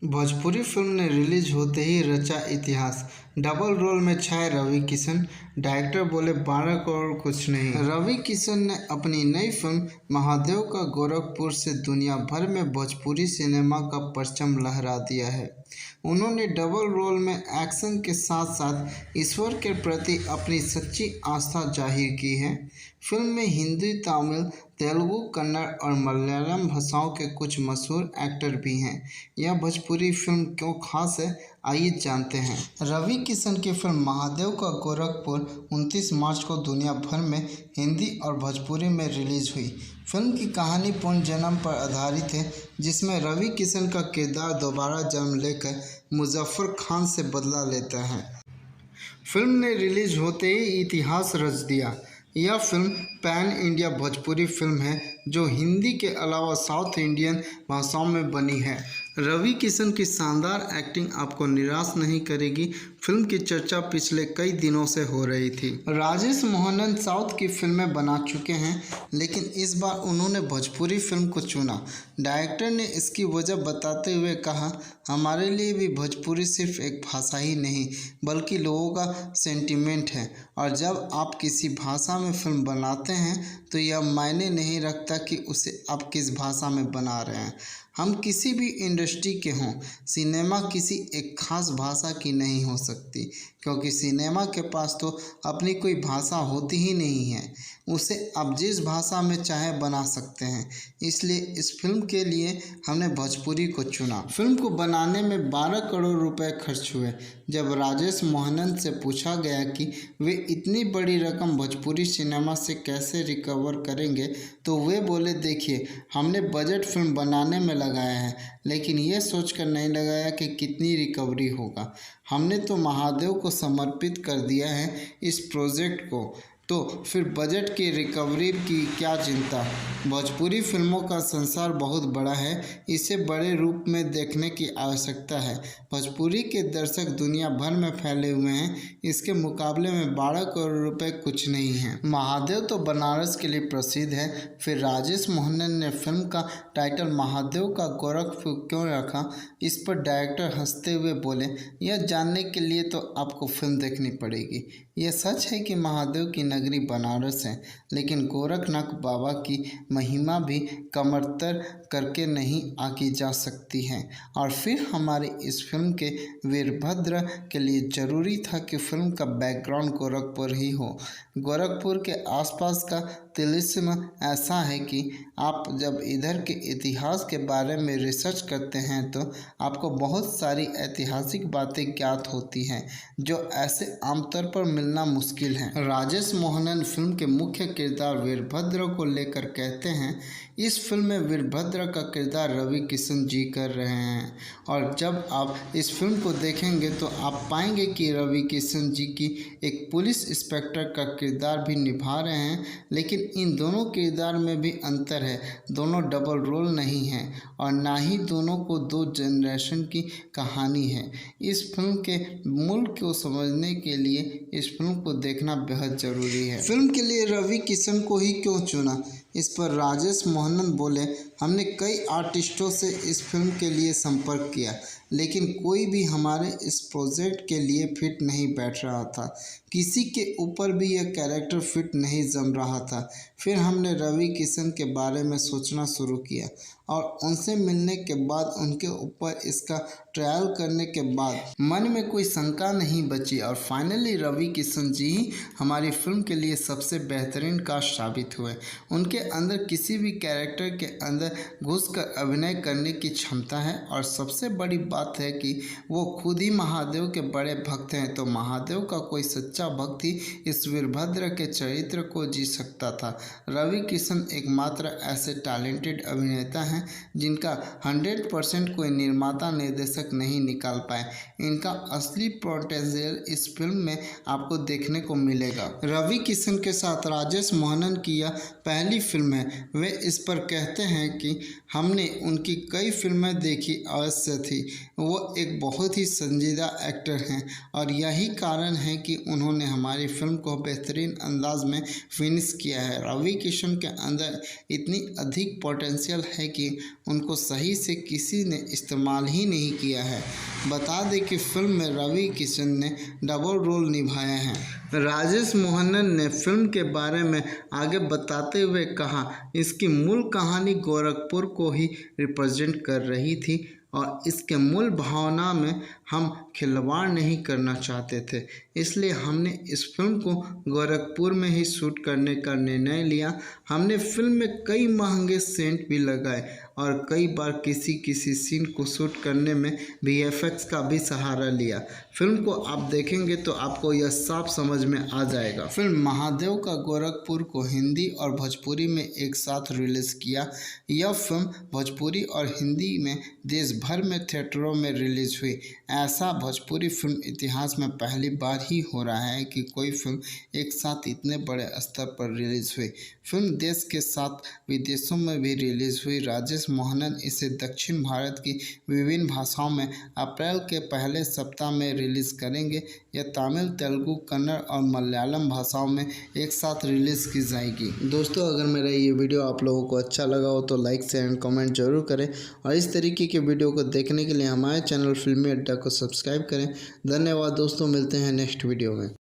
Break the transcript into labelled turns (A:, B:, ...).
A: Bhojpuri film ने release होते ही रचा इतिहास। डबल रोल में छाए रवि किशन। डायरेक्टर बोले 12 करोड़ कुछ नहीं। रवि किशन ने अपनी नई फिल्म महादेव का गोरखपुर से दुनिया भर में भोजपुरी सिनेमा का परचम लहरा दिया है। उन्होंने डबल रोल में एक्शन के साथ साथ ईश्वर के प्रति अपनी सच्ची आस्था जाहिर की है। फिल्म में हिंदी, तमिल, तेलुगु, कन्नड़ और मलयालम भाषाओं के कुछ मशहूर एक्टर भी हैं। यह भोजपुरी फिल्म क्यों खास है, आइए जानते हैं। रवि किशन की फिल्म महादेव का गोरखपुर 29 मार्च को दुनिया भर में हिंदी और भोजपुरी में रिलीज हुई। फिल्म की कहानी पुनर्जन्म पर आधारित है, जिसमें रवि किशन का किरदार दोबारा जन्म लेकर मुजफ्फर खान से बदला लेता है। फिल्म ने रिलीज होते ही इतिहास रच दिया। यह film pan India Bhojpuri film है जो हिंदी के अलावा साउथ इंडियन भाषाओं में बनी है। रवि किशन की शानदार एक्टिंग आपको निराश नहीं करेगी। फिल्म की चर्चा पिछले कई दिनों से हो रही थी। राजेश मोहनन साउथ की फिल्में बना चुके हैं, लेकिन इस बार उन्होंने भोजपुरी फिल्म को चुना। डायरेक्टर ने इसकी वजह बताते हुए कहा, हमारे लिए भी भोजपुरी सिर्फ एक भाषा ही नहीं बल्कि लोगों का सेंटिमेंट है, और जब आप किसी भाषा में फिल्म बनाते हैं तो यह मायने नहीं रखता कि उसे आप किस भाषा में बना रहे हैं। हम किसी भी इंडस्ट्री के हों, सिनेमा किसी एक खास भाषा की नहीं हो सकती, क्योंकि सिनेमा के पास तो अपनी कोई भाषा होती ही नहीं है। उसे आप जिस भाषा में चाहे बना सकते हैं। इसलिए इस फिल्म के लिए हमने भोजपुरी को चुना। फिल्म को बनाने में 12 करोड़ रुपए खर्च हुए। जब राजेश मोहनन से पूछा गया कि वे इतनी बड़ी रकम भोजपुरी सिनेमा से कैसे रिकवर करेंगे, तो वे बोले, देखिए, हमने बजट फिल्म बनाने में लगाया है, लेकिन ये सोचकर नहीं लगाया कि कितनी रिकवरी होगा। हमने तो महादेव को समर्पित कर दिया है इस प्रोजेक्ट को, तो फिर बजट की रिकवरी की क्या चिंता। भोजपुरी फिल्मों का संसार बहुत बड़ा है, इसे बड़े रूप में देखने की आवश्यकता है। भोजपुरी के दर्शक दुनिया भर में फैले हुए हैं, इसके मुकाबले में 12 करोड़ रुपए कुछ नहीं है। महादेव तो बनारस के लिए प्रसिद्ध है। फिर राजेश मोहनन ने फिल्म का टाइटल महादेव का गोरखपुर क्यों रखा, इस पर डायरेक्टर हंसते हुए बोले, यह जानने के लिए तो आपको फिल्म देखनी पड़ेगी। यह सच है कि महादेव की नगरी बनारस है, लेकिन गोरखनाथ बाबा की महिमा भी कमतर करके नहीं आकी जा सकती है। और फिर हमारी इस फिल्म के वीरभद्र के लिए ज़रूरी था कि फिल्म का बैकग्राउंड गोरखपुर ही हो। गोरखपुर के आसपास का तिलिस्म ऐसा है कि आप जब इधर के इतिहास के बारे में रिसर्च करते हैं तो आपको बहुत सारी ऐतिहासिक बातें ज्ञात होती हैं, जो ऐसे आमतौर पर मिलना मुश्किल है। राजेश मोहनन फिल्म के मुख्य किरदार वीरभद्र को लेकर कहते हैं, इस फिल्म में वीरभद्र का किरदार रवि किशन जी कर रहे हैं, और जब आप इस फिल्म को देखेंगे तो आप पाएंगे कि रवि किशन जी की एक पुलिस इंस्पेक्टर का किरदार भी निभा रहे हैं। लेकिन इन दोनों किरदार में भी अंतर है। दोनों डबल रोल नहीं है, और ना ही दोनों को दो जनरेशन की कहानी है। इस फिल्म के मूल को समझने के लिए इस फिल्म को देखना बेहद ज़रूरी है। फिल्म के लिए रवि किशन को ही क्यों चुना, इस पर राजेश मोहनन बोले, हमने कई आर्टिस्टों से इस फिल्म के लिए संपर्क किया, लेकिन कोई भी हमारे इस प्रोजेक्ट के लिए फिट नहीं बैठ रहा था। किसी के ऊपर भी यह कैरेक्टर फिट नहीं जम रहा था। फिर हमने रवि किशन के बारे में सोचना शुरू किया, और उनसे मिलने के बाद उनके ऊपर इसका ट्रायल करने के बाद मन में कोई शंका नहीं बची, और फाइनली रवि किशन जी ही हमारी फिल्म के लिए सबसे बेहतरीन कास्ट साबित हुए। उनके अंदर किसी भी कैरेक्टर के अंदर घुसकर अभिनय करने की क्षमता है, और सबसे बड़ी बात है कि वो खुद ही महादेव के बड़े भक्त हैं। तो महादेव का कोई सच्चा भक्त ही इस वीरभद्र के चरित्र को जी सकता था। रवि किशन एकमात्र ऐसे टैलेंटेड अभिनेता हैं जिनका 100% कोई निर्माता निर्देशक नहीं निकाल पाए। इनका असली पोटेंशियल इस फिल्म में आपको देखने को मिलेगा। रवि किशन के साथ राजेश मोहनन की यह पहली फिल्म है। वे इस पर कहते हैं कि हमने उनकी कई फिल्में देखी, अवश्य थी। वो एक बहुत ही संजीदा एक्टर हैं, और यही कारण है कि उन्होंने हमारी फिल्म को बेहतरीन अंदाज में फिनिश किया है। रवि रवि किशन के अंदर इतनी अधिक पोटेंशियल है कि उनको सही से किसी ने इस्तेमाल ही नहीं किया है। बता दें कि फिल्म में रवि किशन ने डबल रोल निभाए हैं। राजेश मोहनन ने फिल्म के बारे में आगे बताते हुए कहा, इसकी मूल कहानी गोरखपुर को ही रिप्रेजेंट कर रही थी और इसके मूल भावना में हम खिलवाड़ नहीं करना चाहते थे, इसलिए हमने इस फिल्म को गोरखपुर में ही शूट करने का निर्णय लिया। हमने फिल्म में कई महंगे सेंट भी लगाए और कई बार किसी सीन को शूट करने में VFX का भी सहारा लिया। फिल्म को आप देखेंगे तो आपको यह साफ समझ में आ जाएगा। फिल्म महादेव का गोरखपुर को हिंदी और भोजपुरी में एक साथ रिलीज़ किया। यह फिल्म भोजपुरी और हिंदी में देश भर में थिएटरों में रिलीज हुई। ऐसा भोजपुरी फिल्म इतिहास में पहली बार ही हो रहा है कि कोई फिल्म एक साथ इतने बड़े स्तर पर रिलीज हुई। फिल्म देश के साथ विदेशों में भी रिलीज हुई। राजेश मोहनन इसे दक्षिण भारत की विभिन्न भाषाओं में अप्रैल के पहले सप्ताह में रिलीज करेंगे। यह तमिल, तेलुगु, कन्नड़ और मलयालम भाषाओं में एक साथ रिलीज की जाएगी। दोस्तों, अगर मेरा ये वीडियो आप लोगों को अच्छा लगा हो तो लाइक शेयर एंड कमेंट जरूर करें और इस तरीके के वीडियो को देखने के लिए हमारे चैनल फिल्मी अड्डा को सब्सक्राइब करें। धन्यवाद दोस्तों, मिलते हैं नेक्स्ट वीडियो में।